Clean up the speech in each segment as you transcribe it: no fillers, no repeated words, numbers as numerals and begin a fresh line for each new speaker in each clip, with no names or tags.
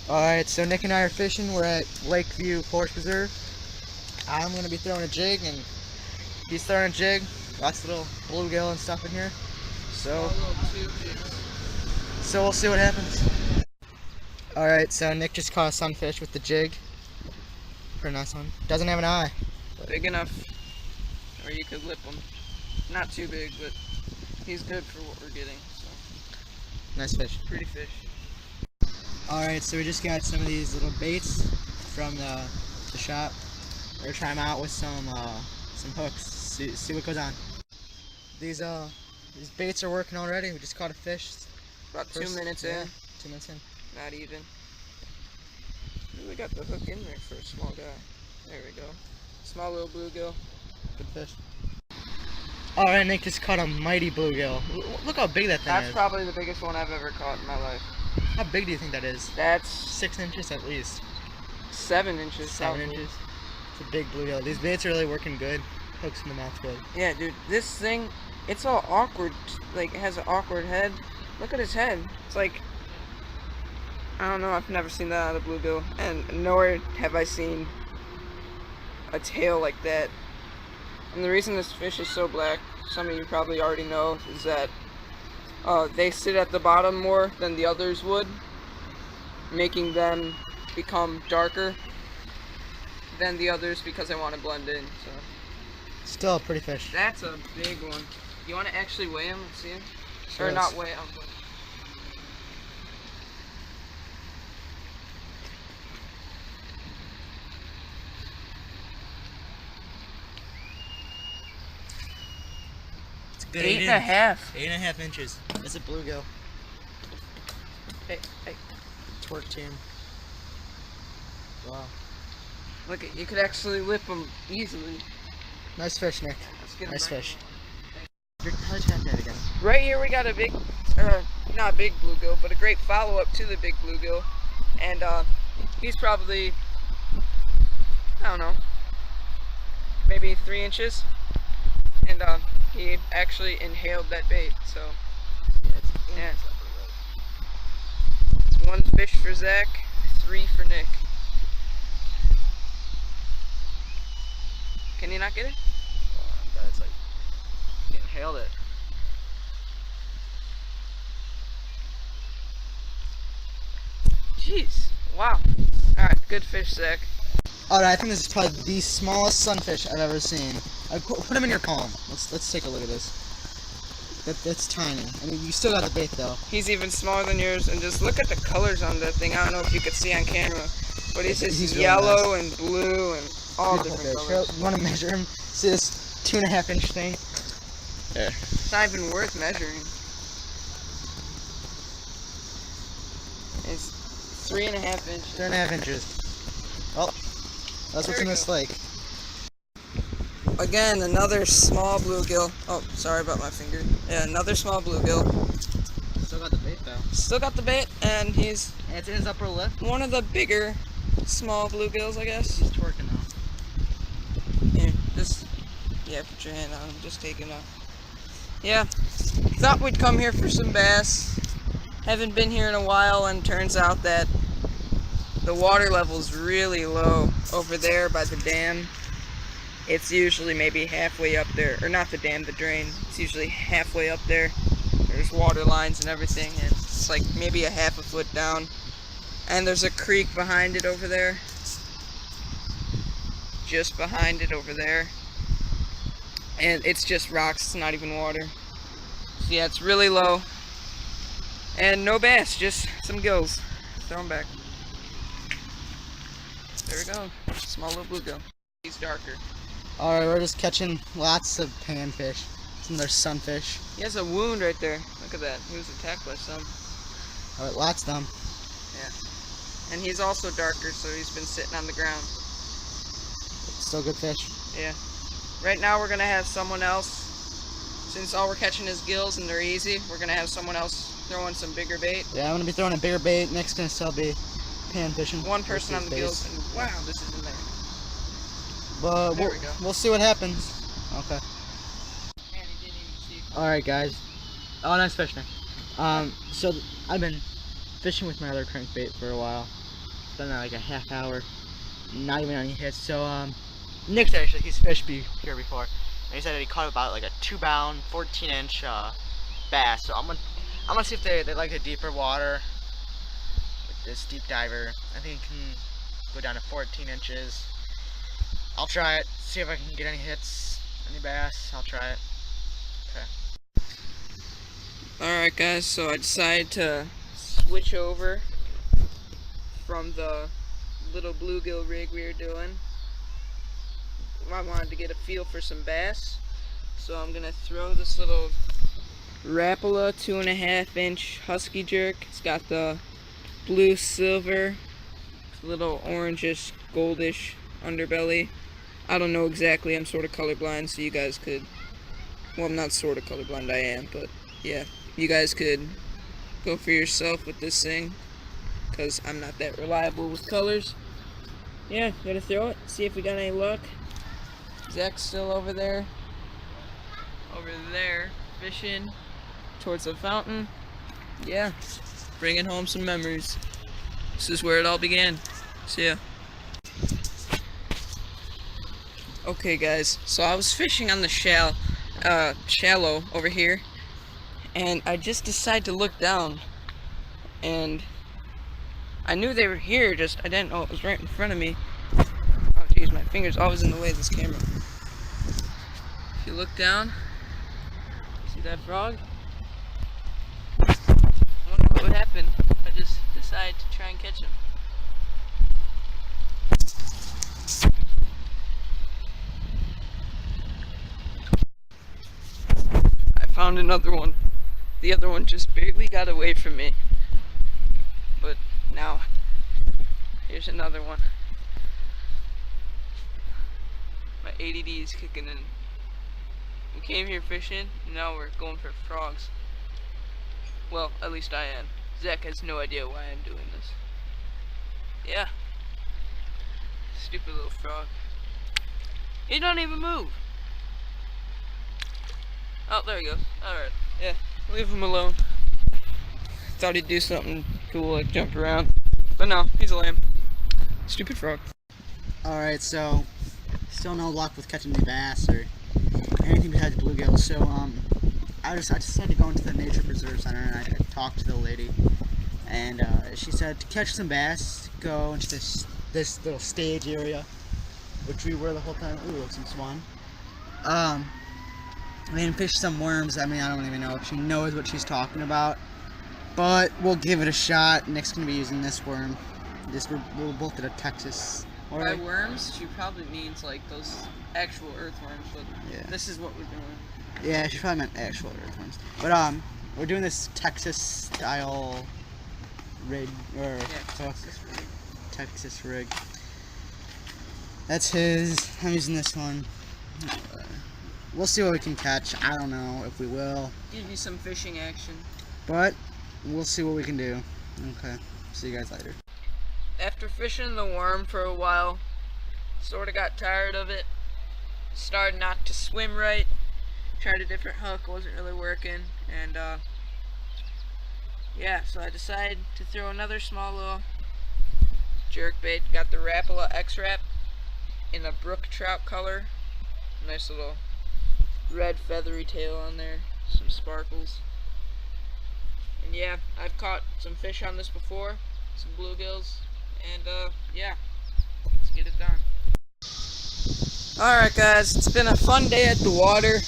Alright, so Nick and I are fishing. We're at Lakeview Forest Preserve. I'm going to be throwing a jig, and he's throwing a jig. Lots of little bluegill and stuff in here. So we'll see what happens. Alright, so Nick just caught a sunfish with the jig. Pretty nice one. Doesn't have an eye.
Big enough where you could lip him. Not too big, but he's good for what we're getting. So.
Nice fish.
Pretty fish.
Alright, so we just got some of these little baits from the shop. We're gonna try them out with some hooks. See what goes on. These baits are working already. We just caught a fish.
About 2 minutes in.
2 minutes in.
Not even. Really got the hook in there for a small guy. There we go. Small little bluegill.
Good fish. Alright, Nick just caught a mighty bluegill. Look how big that thing is.
That's probably the biggest one I've ever caught in my life.
How big do you think that is?
That's
6 inches at least.
7 inches.
7
probably.
inches. It's a big bluegill. These baits are really working good. Hooks in the mouth good.
Yeah, dude. This thing, it's all awkward. Like, it has an awkward head. Look at his head. It's like, I don't know. I've never seen that out of bluegill, and nor have I seen a tail like that. And the reason this fish is so black, some of you probably already know, is that they sit at the bottom more than the others would, making them become darker than the others because they want to blend in. So
Still a pretty fish.
that's a big one. You want to actually weigh him and see him?
Sure
Or
is.
not weigh him, but
It's good.
8.5.
8.5 inches. That's a bluegill.
Hey, hey.
Twerk team. Wow.
Look, you could actually lip him easily.
Nice fish, Nick.
Let's get him
Nice
right
fish. How'd you have that again?
Right here we got a big, not a big bluegill, but a great follow-up to the big bluegill. And he's probably, I don't know, maybe 3 inches. And he actually inhaled that bait, so yeah. It's 1 fish for Zach, 3 for Nick. Can you not get it?
It's like,
He inhaled it. Jeez. Wow. Alright, good fish, Zach.
alright, I think this is probably the smallest sunfish I've ever seen. Put him in your palm. Let's take a look at this. That's tiny. I mean, you still got the bait though.
He's even smaller than yours, and just look at the colors on that thing. I don't know if you could see on camera, but he's just
He's really
yellow
nice.
and blue and all
Beautiful
different
fish.
colors.
You want to measure him? See this 2.5 inch thing? There.
It's not even worth measuring. It's 3.5 inches.
3.5 inches. Well, that's what's in this lake.
Again, another small bluegill. Oh, sorry about my finger. Yeah, another small bluegill.
Still got the bait though.
Still got the bait, and he's
And it's in his upper lip.
one of the bigger small bluegills, I guess.
He's twerking now.
Here, just, yeah, put your hand on him, just take him out. Yeah, thought we'd come here for some bass. Haven't been here in a while, and turns out that the water level's really low over there by the dam. It's usually maybe halfway up there, or not the dam, the drain. It's usually halfway up there. There's water lines and everything, and it's like maybe a half a foot down. And there's a creek behind it over there. Just behind it over there. And it's just rocks, it's not even water. So yeah, it's really low. And no bass, just some gills. Throw them back. There we go. Small little bluegill. He's darker.
Alright, we're just catching lots of panfish. Some of their sunfish.
He has a wound right there. Look at that. He was attacked by some.
Alright, lots of them.
Yeah. And he's also darker, so he's been sitting on the ground.
Still good fish.
Yeah. Right now we're gonna have someone else. Since all we're catching is gills and they're easy, we're gonna have someone else throwing some bigger bait.
Yeah, I'm gonna be throwing a bigger bait. Nick's gonna still be pan fishing.
One person
with
on the
his
gills, and wow, this is in there.
But
There we go.
we'll see what happens. Okay.
Man, he didn't even see.
Alright, guys. Oh, nice fish, Nick. So I've been fishing with my other crankbait for a while. Done that like a half hour. Not even any hits. So Nick's actually, he's fished here before, and he said that he caught about like a 2-pound, 14-inch bass. So I'm gonna see if they like the deeper water with this deep diver. I think it can go down to 14 inches. I'll try it. See if I can get any hits, any bass. I'll try it. Okay.
Alright guys, so I decided to switch over from the little bluegill rig we were doing. I wanted to get a feel for some bass, so I'm gonna throw this little Rapala 2.5-inch husky jerk. It's got the blue silver, little orangish, goldish underbelly. I don't know exactly, I'm sort of colorblind, so you guys could, well, I'm not sort of colorblind, I am, but yeah, you guys could go for yourself with this thing, because I'm not that reliable with colors. Yeah, gotta throw it, see if we got any luck. Zach's still over there, fishing towards the fountain. Yeah, bringing home some memories. This is where it all began. See ya. Okay guys, so I was fishing on the shallow over here, and I just decided to look down, and I knew they were here, just I didn't know it was right in front of me. Oh geez, my finger's always in the way of this camera. If you look down, see that frog? I wonder what would happen if I just decide to try and catch him. I found another one. The other one just barely got away from me. But now, here's another one. My ADD is kicking in. We came here fishing, and now we're going for frogs. Well, at least I am. Zach has no idea why I'm doing this. Yeah. Stupid little frog. He don't even move. Oh, there he goes. Alright. Yeah. Leave him alone. Thought he'd do something cool, like jump around. But no, he's a lame. Stupid frog.
Alright, so still no luck with catching the bass or anything besides bluegill. So I decided to go into the nature preserve center, and I talked to the lady, and she said to catch some bass, go into this little stage area, which we were the whole time. Ooh, some swan. I mean, fish some worms. I mean, I don't even know if she knows what she's talking about, but we'll give it a shot. Nick's gonna be using this worm. We're both at a Texas.
By worms, she probably means like those actual earthworms, but
yeah. This
is what we're doing.
Yeah, she probably meant actual earthworms. But we're doing this Texas style rig, or hook. Texas rig. That's his. I'm using this one. We'll see what we can catch. I don't know if we will.
Give you some fishing action.
But we'll see what we can do. Okay. See you guys later.
After fishing the worm for a while, sort of got tired of it. Started not to swim right. Tried a different hook, wasn't really working, and yeah, so I decided to throw another small little jerk bait. Got the Rapala X-Rap in a brook trout color. Nice little red feathery tail on there, some sparkles. And yeah, I've caught some fish on this before, some bluegills, and yeah, let's get it done. Alright guys, it's been a fun day at the water.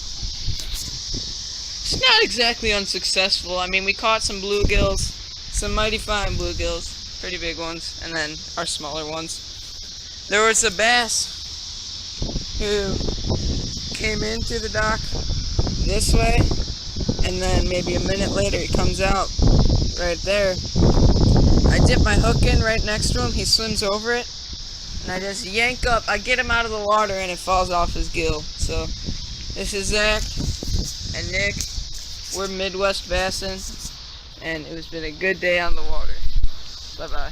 It's not exactly unsuccessful. I mean, we caught some bluegills, some mighty fine bluegills, pretty big ones, and then our smaller ones. There was a bass who came in through the dock this way, and then maybe a minute later he comes out right there. I dip my hook in right next to him, he swims over it, and I just yank up, I get him out of the water, and it falls off his gill. So, this is Zach and Nick. We're Midwest bassing, and it has been a good day on the water. Bye-bye.